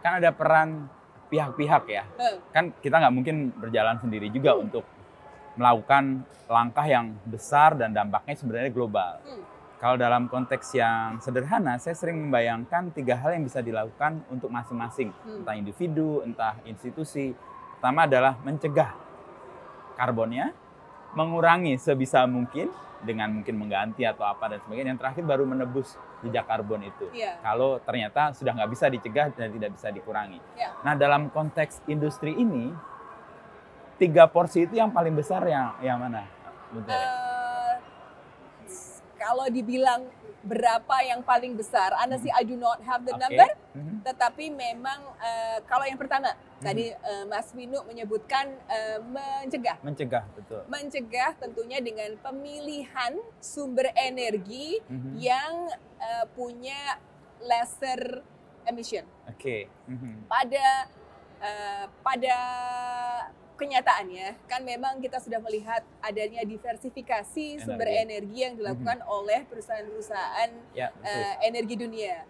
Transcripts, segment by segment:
kan ada peran pihak-pihak ya. Kan kita nggak mungkin berjalan sendiri juga untuk melakukan langkah yang besar dan dampaknya sebenarnya global. Kalau dalam konteks yang sederhana, saya sering membayangkan 3 hal yang bisa dilakukan untuk masing-masing, entah individu, entah institusi. Pertama adalah mencegah karbonnya, mengurangi sebisa mungkin dengan mungkin mengganti atau apa dan sebagainya. Yang terakhir baru menebus jejak karbon itu. Kalau ternyata sudah nggak bisa dicegah dan tidak bisa dikurangi. Nah, dalam konteks industri ini, 3 porsi itu yang paling besar yang mana? Kalau dibilang berapa yang paling besar, honestly I do not have the number, tetapi memang kalau yang pertama, tadi Mas Vinu menyebutkan mencegah, betul. Mencegah tentunya dengan pemilihan sumber energi yang punya lesser emission. Pada kenyataannya kan memang kita sudah melihat adanya diversifikasi sumber energi yang dilakukan oleh perusahaan-perusahaan energi dunia.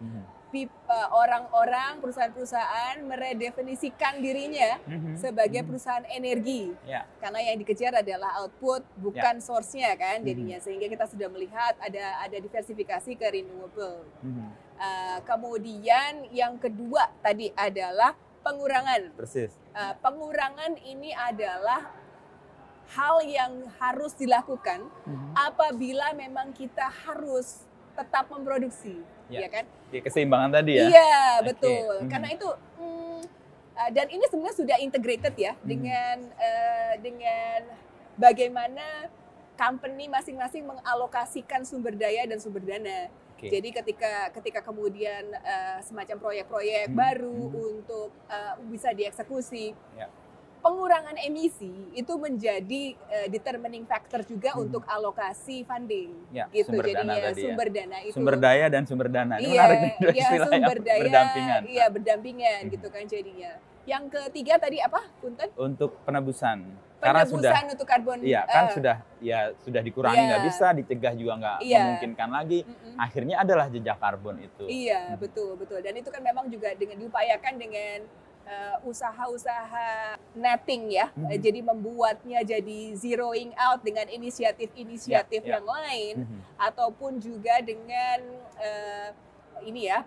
Orang-orang, perusahaan-perusahaan meredefinisikan dirinya sebagai perusahaan energi karena yang dikejar adalah output bukan source-nya kan jadinya, sehingga kita sudah melihat ada diversifikasi ke renewable. Kemudian yang kedua tadi adalah pengurangan. Pengurangan ini adalah hal yang harus dilakukan apabila memang kita harus tetap memproduksi, ya kan? Keseimbangan tadi ya? Iya, betul. Karena itu, dan ini sebenarnya sudah integrated ya dengan bagaimana company masing-masing mengalokasikan sumber daya dan sumber dana. Jadi ketika kemudian semacam proyek-proyek baru untuk bisa dieksekusi, pengurangan emisi itu menjadi determining factor juga untuk alokasi funding. Gitu. Sumber dana itu. Sumber daya dan sumber dana. Ini menarik nih, sumber daya berdampingan. Iya, berdampingan gitu kan jadinya. Yang ketiga tadi apa, Punten? Untuk penebusan. Penebusan untuk karbon. Iya, kan sudah dikurangi, nggak bisa, dicegah juga nggak memungkinkan lagi. Akhirnya adalah jejak karbon itu. Iya, betul. Dan itu kan memang juga diupayakan dengan usaha-usaha netting ya. Jadi membuatnya jadi zeroing out dengan inisiatif-inisiatif yang lain, ataupun juga dengan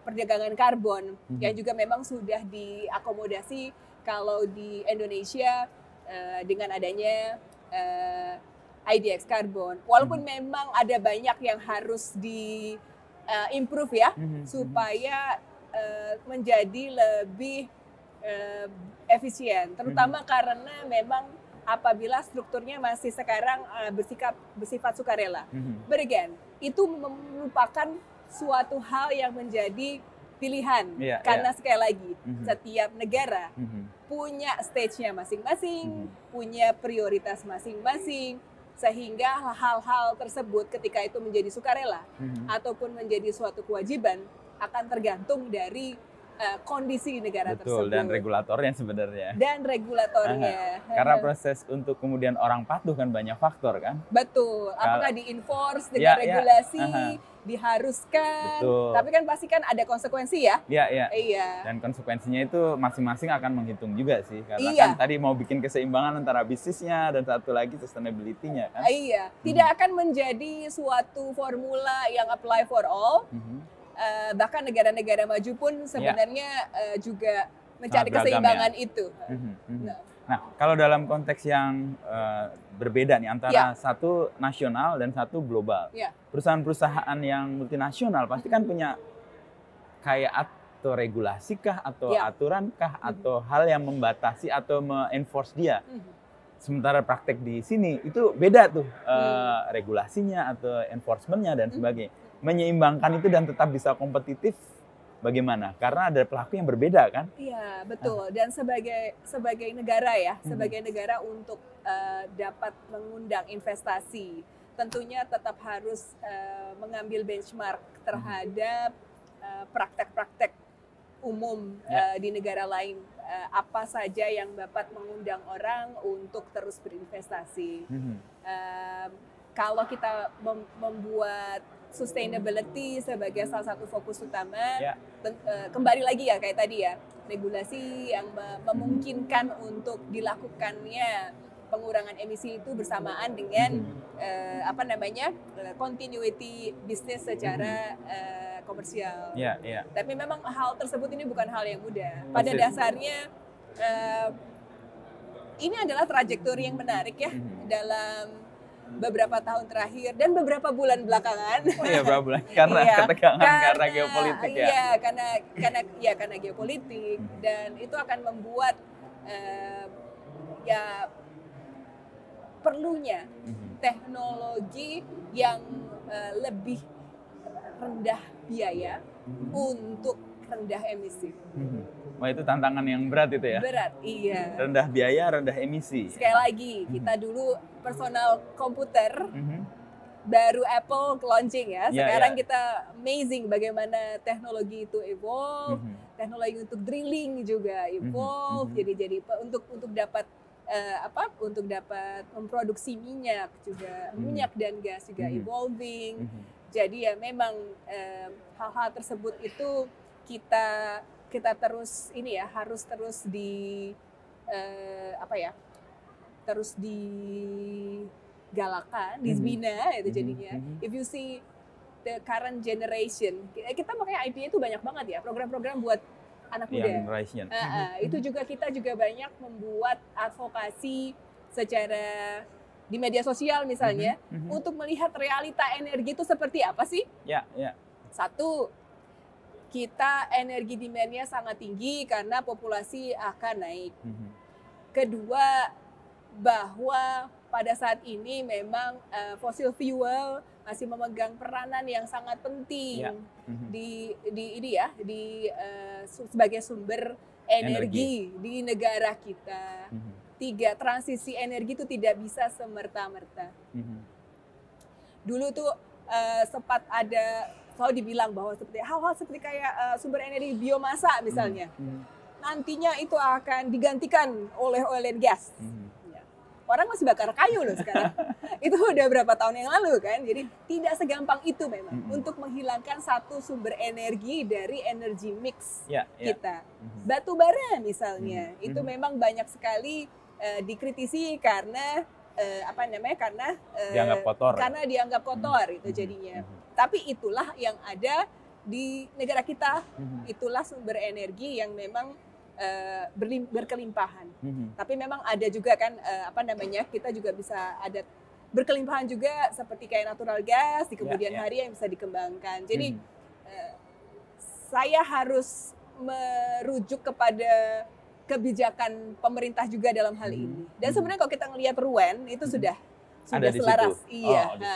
perdagangan karbon yang juga memang sudah diakomodasi kalau di Indonesia dengan adanya IDX Carbon. Walaupun memang ada banyak yang harus di-improve ya, supaya menjadi lebih efisien. Terutama karena memang apabila strukturnya masih sekarang bersifat sukarela. But again, itu merupakan suatu hal yang menjadi pilihan, karena sekali lagi setiap negara punya stage-nya masing-masing, punya prioritas masing-masing, sehingga hal-hal tersebut ketika itu menjadi sukarela ataupun menjadi suatu kewajiban akan tergantung dari kondisi negara tersebut. Dan regulatornya sebenarnya. Karena proses untuk kemudian orang patuh kan banyak faktor kan. Betul. Apakah di-enforce dengan regulasi, diharuskan. Tapi kan pasti kan ada konsekuensi ya. Iya. Dan konsekuensinya itu masing-masing akan menghitung juga sih. Karena kan tadi mau bikin keseimbangan antara bisnisnya dan satu lagi sustainability-nya kan. Iya. Tidak akan menjadi suatu formula yang apply for all. Bahkan negara-negara maju pun sebenarnya juga mencari keseimbangan itu. Nah, kalau dalam konteks yang berbeda nih antara satu nasional dan satu global, perusahaan-perusahaan yang multinasional pasti kan punya kayak atau regulasi kah atau aturan kah atau hal yang membatasi atau me-enforce dia. Sementara praktek di sini itu beda tuh regulasinya atau enforcement-nya dan sebagainya. Menyeimbangkan itu dan tetap bisa kompetitif bagaimana? Karena ada pelaku yang berbeda kan? Iya, betul. Dan sebagai negara ya, sebagai negara untuk dapat mengundang investasi, tentunya tetap harus mengambil benchmark terhadap praktek-praktek umum di negara lain. Apa saja yang dapat mengundang orang untuk terus berinvestasi. Kalau kita membuat sustainability sebagai salah satu fokus utama, kembali lagi ya kayak tadi ya, regulasi yang memungkinkan untuk dilakukannya pengurangan emisi itu bersamaan dengan continuity bisnis secara komersial. Tapi memang hal tersebut ini bukan hal yang mudah. Pada dasarnya ini adalah trajektori yang menarik ya dalam beberapa tahun terakhir dan beberapa bulan belakangan. Beberapa bulan karena ketegangan karena geopolitik ya. Iya, karena geopolitik dan itu akan membuat perlunya teknologi yang lebih rendah biaya untuk rendah emisi. Wah, itu tantangan yang berat itu ya? Berat, iya. Rendah biaya, rendah emisi. Sekali lagi, kita dulu personal komputer, baru Apple launching ya. Sekarang kita amazing bagaimana teknologi itu evolve, teknologi untuk drilling juga evolve. Jadi untuk dapat untuk dapat memproduksi minyak juga, minyak dan gas juga evolving. Jadi ya memang hal-hal tersebut itu kita terus harus terus terus digalakan, dibina itu jadinya. If you see the current generation, kita makanya IPA itu banyak banget ya program-program buat anak muda. Itu kita juga banyak membuat advokasi secara di media sosial misalnya untuk melihat realita energi itu seperti apa sih? Satu, kita energi demand-nya sangat tinggi karena populasi akan naik. Kedua, bahwa pada saat ini memang fossil fuel masih memegang peranan yang sangat penting sebagai sumber energi di negara kita. Tiga, transisi energi itu tidak bisa semerta-merta. Dulu tuh sempat ada selalu dibilang bahwa seperti hal-hal seperti kayak sumber energi biomasa misalnya, nantinya itu akan digantikan oleh oil and gas. Orang masih bakar kayu loh sekarang. Itu udah berapa tahun yang lalu kan. Jadi tidak segampang itu memang untuk menghilangkan satu sumber energi dari energi mix kita. Batu bara misalnya, itu memang banyak sekali dikritisi karena dianggap kotor itu jadinya. Tapi itulah yang ada di negara kita. Itulah sumber energi yang memang berkelimpahan. Tapi memang ada juga kan kita juga bisa ada berkelimpahan juga seperti kayak natural gas di kemudian hari yang bisa dikembangkan. Jadi saya harus merujuk kepada kebijakan pemerintah juga dalam hal ini. Dan sebenarnya kalau kita ngelihat Rouen itu sudah selaras.